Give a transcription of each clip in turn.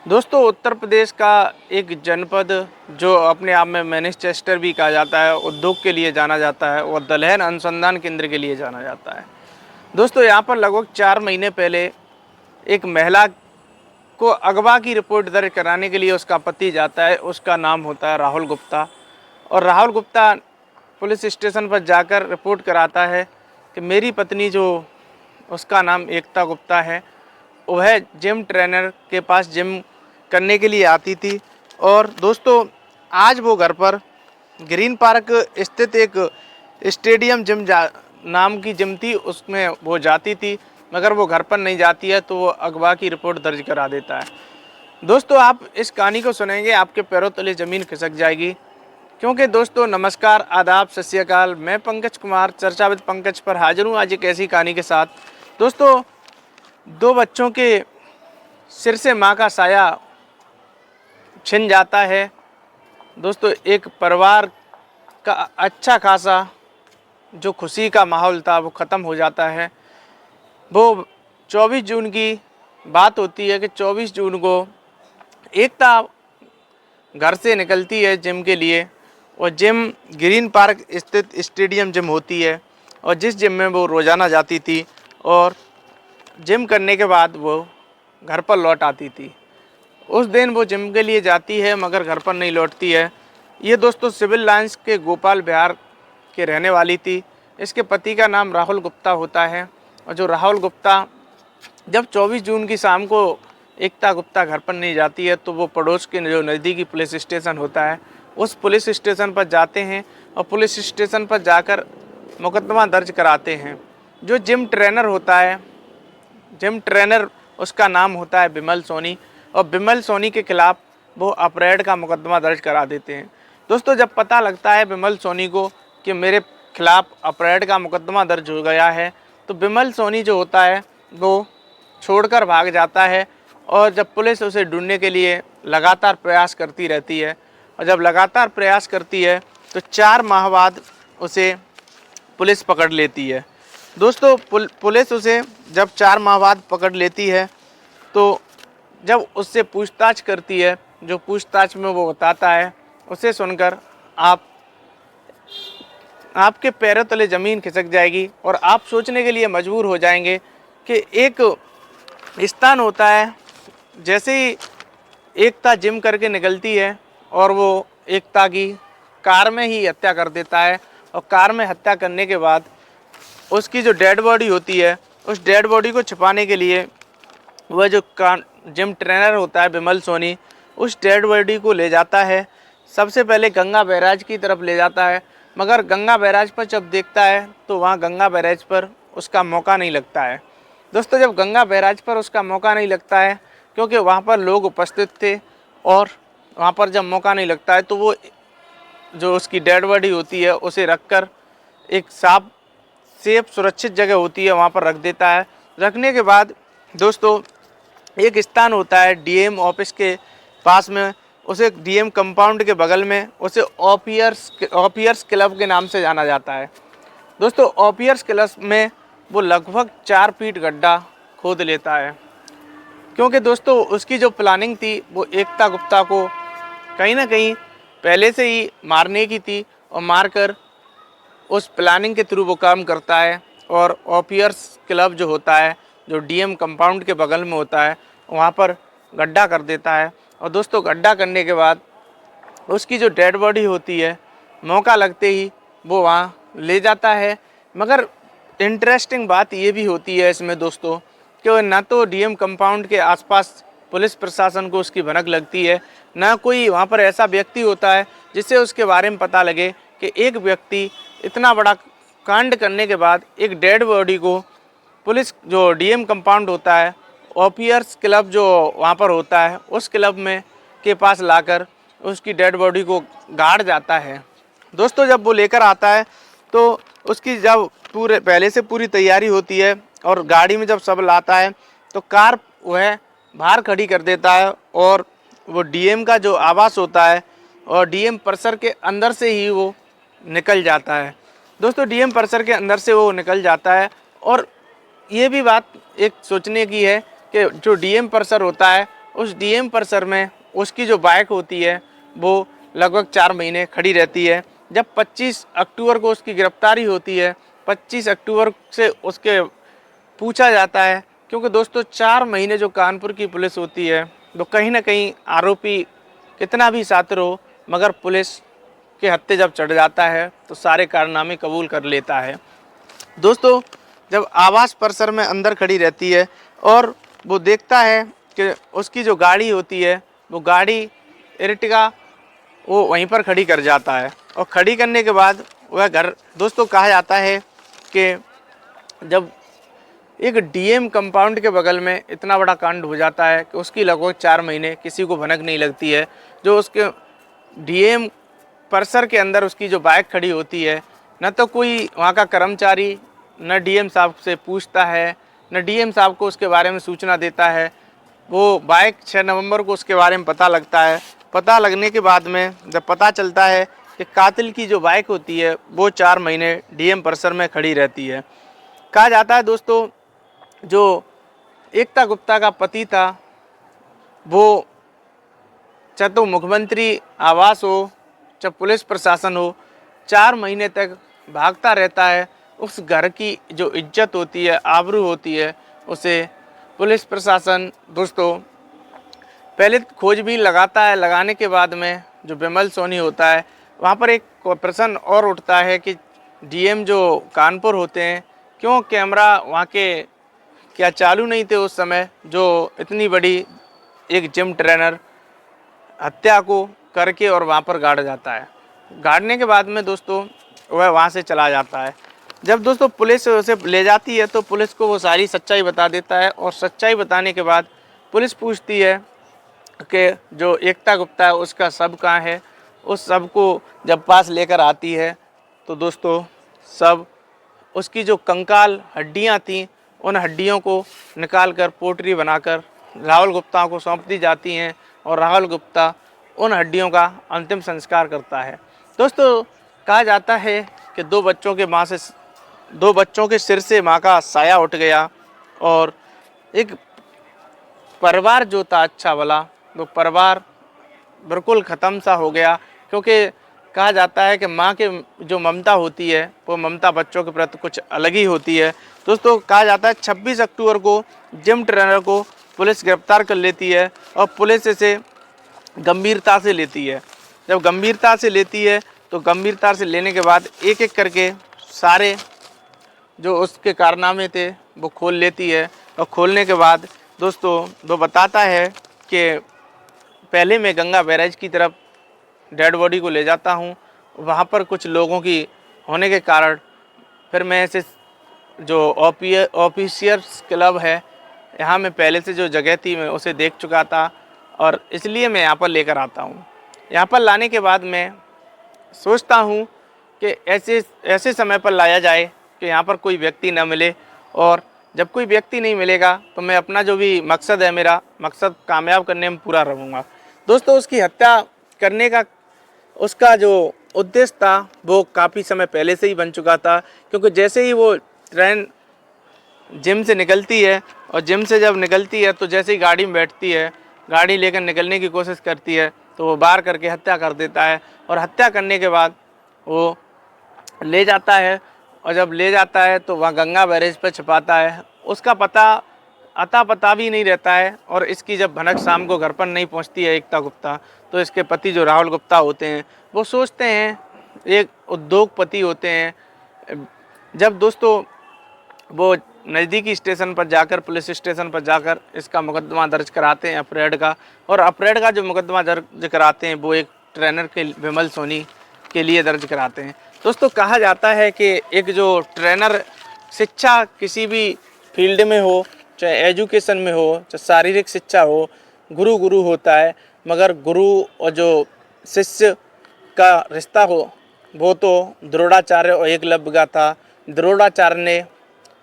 दोस्तों, उत्तर प्रदेश का एक जनपद जो अपने आप में मैनचेस्टर भी कहा जाता है, उद्योग के लिए जाना जाता है और दलहन अनुसंधान केंद्र के लिए जाना जाता है। दोस्तों, यहाँ पर लगभग 4 महीने पहले एक महिला को अगवा की रिपोर्ट दर्ज कराने के लिए उसका पति जाता है। उसका नाम होता है राहुल गुप्ता। और राहुल गुप्ता पुलिस स्टेशन पर जाकर रिपोर्ट कराता है कि मेरी पत्नी, जो उसका नाम एकता गुप्ता है, वह जिम ट्रेनर के पास जिम करने के लिए आती थी। और दोस्तों, आज वो घर पर ग्रीन पार्क स्थित एक स्टेडियम जिम नाम की जिम थी, उसमें वो जाती थी, मगर वो घर पर नहीं जाती है, तो वो अगवा की रिपोर्ट दर्ज करा देता है। दोस्तों, आप इस कहानी को सुनेंगे, आपके पैरों तले ज़मीन खिसक जाएगी। क्योंकि दोस्तों, नमस्कार, आदाब, सत श्री अकाल, मैं पंकज कुमार चर्चा विद पंकज पर हाजिर हूँ आज एक ऐसी कहानी के साथ। दोस्तों, 2 बच्चों के सिर से माँ का साया छिन जाता है। दोस्तों, एक परिवार का अच्छा खासा जो खुशी का माहौल था वो ख़त्म हो जाता है। वो 24 जून की बात होती है कि 24 जून को एकता घर से निकलती है जिम के लिए, और जिम ग्रीन पार्क स्थित स्टेडियम जिम होती है, और जिस जिम में वो रोज़ाना जाती थी और जिम करने के बाद वो घर पर लौट आती थी। उस दिन वो जिम के लिए जाती है मगर घर पर नहीं लौटती है। ये दोस्तों सिविल लाइंस के गोपाल बिहार के रहने वाली थी। इसके पति का नाम राहुल गुप्ता होता है। और जो राहुल गुप्ता जब 24 जून की शाम को एकता गुप्ता घर पर नहीं जाती है, तो वो पड़ोस के जो नज़दीकी पुलिस स्टेशन होता है, उस पुलिस स्टेशन पर जाते हैं और पुलिस स्टेशन पर जाकर मुकदमा दर्ज कराते हैं। जो जिम ट्रेनर होता है, जिम ट्रेनर उसका नाम होता है बिमल सोनी, और बिमल सोनी के खिलाफ वो अपराध का मुकदमा दर्ज करा देते हैं। दोस्तों, जब पता लगता है बिमल सोनी को कि मेरे खिलाफ अपराध का मुकदमा दर्ज हो गया है, तो बिमल सोनी जो होता है वो छोड़कर भाग जाता है। और जब पुलिस उसे ढूंढने के लिए लगातार प्रयास करती रहती है, और जब लगातार प्रयास करती है तो 4 माह बाद उसे पुलिस पकड़ लेती है। दोस्तों, पुलिस उसे जब 4 माह बाद पकड़ लेती है, तो जब उससे पूछताछ करती है, जो पूछताछ में वो बताता है, उसे सुनकर आपके पैरों तले ज़मीन खिसक जाएगी और आप सोचने के लिए मजबूर हो जाएंगे कि एक स्थान होता है, जैसे ही एकता जिम करके निकलती है और वो एकता की कार में ही हत्या कर देता है। और कार में हत्या करने के बाद उसकी जो डेड बॉडी होती है, उस डेड बॉडी को छिपाने के लिए वह जो जिम ट्रेनर होता है बिमल सोनी, उस डेड बॉडी को ले जाता है। सबसे पहले गंगा बैराज की तरफ ले जाता है, मगर गंगा बैराज पर जब देखता है तो वहाँ गंगा बैराज पर उसका मौका नहीं लगता है। दोस्तों, जब गंगा बैराज पर उसका मौका नहीं लगता है, क्योंकि वहाँ पर लोग उपस्थित थे, और वहाँ पर जब मौका नहीं लगता है तो वो जो उसकी डेड बॉडी होती है उसे रखकर एक सेफ सुरक्षित जगह होती है वहाँ पर रख देता है। रखने के बाद दोस्तों, एक स्थान होता है डीएम ऑफिस के पास में, उसे डीएम कंपाउंड के बगल में उसे ऑफियर्स क्लब के नाम से जाना जाता है। दोस्तों, ऑफियर्स क्लब में वो लगभग 4 फीट गड्ढा खोद लेता है, क्योंकि दोस्तों उसकी जो प्लानिंग थी वो एकता गुप्ता को कहीं ना कहीं पहले से ही मारने की थी, और मारकर उस प्लानिंग के थ्रू वो काम करता है। और ऑफियर्स क्लब जो होता है, जो डीएम कंपाउंड के बगल में होता है, वहाँ पर गड्ढा कर देता है। और दोस्तों, गड्ढा करने के बाद उसकी जो डेड बॉडी होती है, मौका लगते ही वो वहाँ ले जाता है। मगर इंटरेस्टिंग बात ये भी होती है इसमें दोस्तों, कि ना तो डीएम कंपाउंड के आसपास पुलिस प्रशासन को उसकी भनक लगती है, ना कोई वहाँ पर ऐसा व्यक्ति होता है जिससे उसके बारे में पता लगे कि एक व्यक्ति इतना बड़ा कांड करने के बाद एक डेड बॉडी को पुलिस जो डीएम कंपाउंड होता है, ऑफियर्स क्लब जो वहाँ पर होता है, उस क्लब में के पास लाकर उसकी डेड बॉडी को गाड़ जाता है। दोस्तों, जब वो लेकर आता है तो उसकी जब पहले से पूरी तैयारी होती है, और गाड़ी में जब सब लाता है तो कार वह बाहर खड़ी कर देता है, और वो डीएम का जो आवास होता है और डीएम परिसर के अंदर से ही वो निकल जाता है। दोस्तों, डीएम परिसर के अंदर से वो निकल जाता है। और ये भी बात एक सोचने की है कि जो डीएम परिसर होता है उस डीएम परिसर में उसकी जो बाइक होती है वो लगभग 4 महीने खड़ी रहती है। जब 25 अक्टूबर को उसकी गिरफ्तारी होती है, 25 अक्टूबर से उसके पूछा जाता है, क्योंकि दोस्तों 4 महीने जो कानपुर की पुलिस होती है वो कहीं ना कहीं आरोपी कितना भी शातिर हो मगर पुलिस के हत्थे जब चढ़ जाता है तो सारे कारनामे कबूल कर लेता है। दोस्तों जब आवास परिसर में अंदर खड़ी रहती है और वो देखता है कि उसकी जो गाड़ी होती है वो गाड़ी इर्टिगा वो वहीं पर खड़ी कर जाता है और खड़ी करने के बाद वह घर, दोस्तों कहा जाता है कि जब एक डीएम कंपाउंड के बगल में इतना बड़ा कांड हो जाता है कि उसकी लगभग 4 महीने किसी को भनक नहीं लगती है। जो उसके डीएम परिसर के अंदर उसकी जो बाइक खड़ी होती है, न तो कोई वहाँ का कर्मचारी न डीएम साहब से पूछता है, न डीएम साहब को उसके बारे में सूचना देता है। वो बाइक 6 नवंबर को उसके बारे में पता लगता है। पता लगने के बाद में जब पता चलता है कि कातिल की जो बाइक होती है वो 4 महीने डीएम परिसर में खड़ी रहती है। कहा जाता है दोस्तों जो एकता गुप्ता का पति था वो चाहे तो मुख्यमंत्री आवास हो चाहे पुलिस प्रशासन हो, 4 महीने तक भागता रहता है। उस घर की जो इज्जत होती है, आबरू होती है, उसे पुलिस प्रशासन दोस्तों पहले खोजबीन लगाता है। लगाने के बाद में जो विमल सोनी होता है वहाँ पर एक प्रश्न और उठता है कि डीएम जो कानपुर होते हैं क्यों कैमरा वहाँ के क्या चालू नहीं थे उस समय, जो इतनी बड़ी एक जिम ट्रेनर हत्या को करके और वहाँ पर गाड़ जाता है। गाड़ने के बाद में दोस्तों वह वहाँ से चला जाता है। जब दोस्तों पुलिस उसे ले जाती है तो पुलिस को वो सारी सच्चाई बता देता है और सच्चाई बताने के बाद पुलिस पूछती है कि जो एकता गुप्ता है उसका शव कहाँ है। उस शव को जब पास लेकर आती है तो दोस्तों शव, उसकी जो कंकाल हड्डियाँ थीं उन हड्डियों को निकालकर पोटरी बनाकर राहुल गुप्ता को सौंप दी जाती हैं और राहुल गुप्ता उन हड्डियों का अंतिम संस्कार करता है। दोस्तों कहा जाता है कि 2 बच्चों के सिर से माँ का साया उठ गया और एक परिवार जो था अच्छा भला वो परिवार बिल्कुल ख़त्म सा हो गया, क्योंकि कहा जाता है कि माँ के जो ममता होती है वो ममता बच्चों के प्रति कुछ अलग ही होती है। दोस्तों कहा जाता है 26 अक्टूबर को जिम ट्रेनर को पुलिस गिरफ्तार कर लेती है और पुलिस इसे गंभीरता से लेती है। जब गंभीरता से लेती है तो गंभीरता से लेने के बाद एक एक करके सारे जो उसके कारनामे थे वो खोल लेती है और खोलने के बाद दोस्तों वो बताता है कि पहले मैं गंगा बैराज की तरफ डेड बॉडी को ले जाता हूँ, वहाँ पर कुछ लोगों की होने के कारण फिर मैं ऐसे जो ऑफिसर्स क्लब है यहाँ में पहले से जो जगह थी मैं उसे देख चुका था और इसलिए मैं यहाँ पर लेकर आता हूँ। यहाँ पर लाने के बाद मैं सोचता हूँ कि ऐसे समय पर लाया जाए कि यहाँ पर कोई व्यक्ति न मिले, और जब कोई व्यक्ति नहीं मिलेगा तो मैं अपना जो भी मकसद है, मेरा मकसद कामयाब करने में पूरा रहूँगा। दोस्तों उसकी हत्या करने का उसका जो उद्देश्य था वो काफ़ी समय पहले से ही बन चुका था, क्योंकि जैसे ही वो ट्रेन जिम से निकलती है और जिम से जब निकलती है तो जैसे ही गाड़ी में बैठती है, गाड़ी लेकर निकलने की कोशिश करती है तो वो बार करके हत्या कर देता है और हत्या करने के बाद वो ले जाता है और जब ले जाता है तो वहाँ गंगा बैरेज पर छिपाता है। उसका पता भी नहीं रहता है और इसकी जब भनक शाम को घर पर नहीं पहुँचती है एकता गुप्ता, तो इसके पति जो राहुल गुप्ता होते हैं वो सोचते हैं, एक उद्योगपति होते हैं। जब दोस्तों वो नज़दीकी स्टेशन पर जाकर, पुलिस स्टेशन पर जाकर इसका मुकदमा दर्ज कराते हैं अपहरण का, और अपहरण का जो मुकदमा दर्ज कराते हैं वो एक ट्रेनर के विमल सोनी के लिए दर्ज कराते हैं। दोस्तों कहा जाता है कि एक जो ट्रेनर शिक्षा किसी भी फील्ड में हो, चाहे एजुकेशन में हो, चाहे शारीरिक शिक्षा हो, गुरु होता है, मगर गुरु और जो शिष्य का रिश्ता हो वो तो द्रोणाचार्य और एकलव्य का था। द्रोणाचार्य ने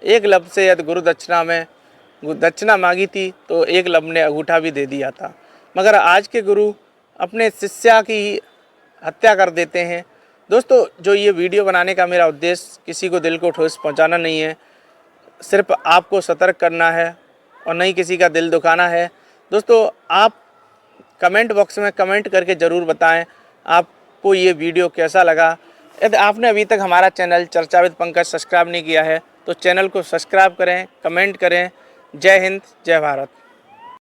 एकलव्य से यदि गुरु दक्षिणा मांगी थी तो एकलव्य ने अंगूठा भी दे दिया था, मगर आज के गुरु अपने शिष्या की हत्या कर देते हैं। दोस्तों जो ये वीडियो बनाने का मेरा उद्देश्य किसी को दिल को ठोस पहुंचाना नहीं है, सिर्फ आपको सतर्क करना है और नहीं किसी का दिल दुखाना है। दोस्तों आप कमेंट बॉक्स में कमेंट करके ज़रूर बताएं आपको ये वीडियो कैसा लगा। यदि आपने अभी तक हमारा चैनल चर्चा विद पंकज सब्सक्राइब नहीं किया है तो चैनल को सब्सक्राइब करें, कमेंट करें। जय हिंद, जय भारत।